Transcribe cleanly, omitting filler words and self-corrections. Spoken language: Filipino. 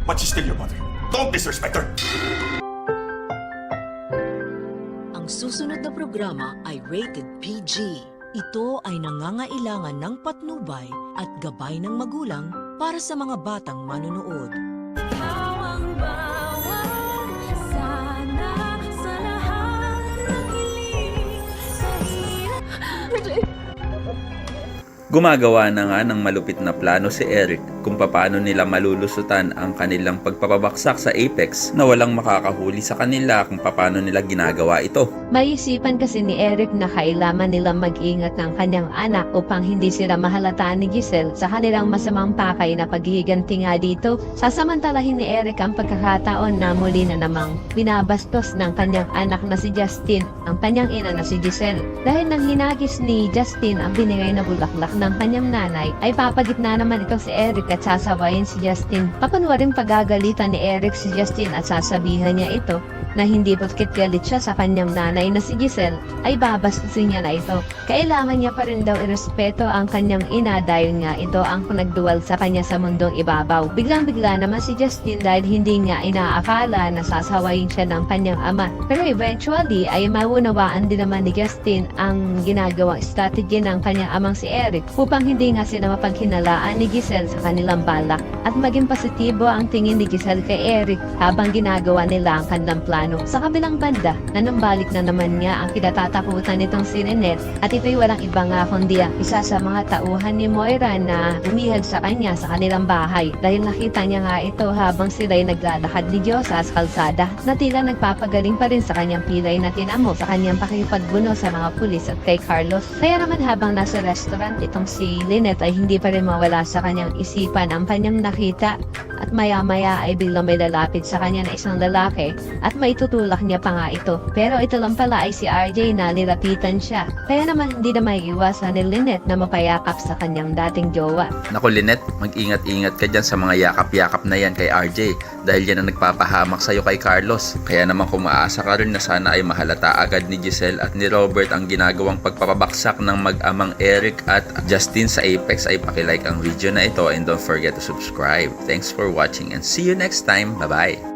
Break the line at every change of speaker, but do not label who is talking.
But she's still your mother. Don't disrespect her!
Ang susunod na programa ay rated PG. Ito ay nangangailangan ng patnubay at gabay ng magulang para sa mga batang manunood.
Gumagawa na nga ng malupit na plano si Eric kung paano nila malulusutan ang kanilang pagpapabaksak sa Apex na walang makakahuli sa kanila kung paano nila ginagawa ito.
Maisipan kasi ni Eric na kailangan nilang mag-ingat ng kanyang anak upang hindi sila mahalataan ni Giselle sa kanilang masamang pakay na paghihiganti nga dito. Sasamantalahin ni Eric ang pagkakataon na muli na namang binabastos ng kanyang anak na si Justin ang kanyang ina na si Giselle. Dahil nang hinagis ni Justin ang binigay na bulaklak ng kanyang nanay, ay papagitna naman ito si Eric at sasabayin si Justin. Papanwaring pagagalitan ni Eric si Justin at sasabihan niya ito na hindi porket galit siya sa kanyang nanay na si Giselle ay babastusin niya na ito. Kailangan niya pa rin daw irespeto ang kanyang ina dahil nga ito ang nagduwal sa kanya sa mundong ibabaw. Biglang-bigla naman si Justin dahil hindi niya inaakala na sasawayin siya ng kanyang ama. Pero eventually ay maunawaan din naman ni Justin ang ginagawang strategy ng kanyang amang si Eric upang hindi nga sila mapaghinalaan ni Giselle sa kanilang balak at maging positibo ang tingin ni Giselle kay Eric habang ginagawa nila ang kanilang plano. Sa kabilang banda, nanumbalik na naman niya ang kinatatakutan nitong si Lynette at ito'y walang iba nga kundi ang isa sa mga tauhan ni Moira na umihag sa kanya sa kanilang bahay dahil nakita niya nga ito habang sila'y naglalakad ni Diyosa sa kalsada na tila nagpapagaling pa rin sa kanyang pilay na tinamo sa kanyang pakipagbuno sa mga pulis at kay Carlos. Kaya naman habang nasa restaurant itong si Lynette ay hindi pa rin mawala sa kanyang isipan ang kanyang nakita at maya-maya ay biglang may lalapit sa kanya na isang lalaki at may tutulak niya pa nga ito. Pero ito lang pala ay si RJ na nilapitan siya. Kaya naman hindi na maiiwasan ni Lynette na mapayakap sa kanyang dating jowa.
Naku Lynette, mag-ingat-ingat ka dyan sa mga yakap-yakap na yan kay RJ dahil yan ang nagpapahamak sa'yo kay Carlos. Kaya naman kung maasa ka rin na sana ay mahalata agad ni Giselle at ni Robert ang ginagawang pagpapabaksak ng mag-amang Eric at Justin sa Apex ay pakilike ang video na ito and don't forget to subscribe. Thanks for watching and see you next time. Bye-bye!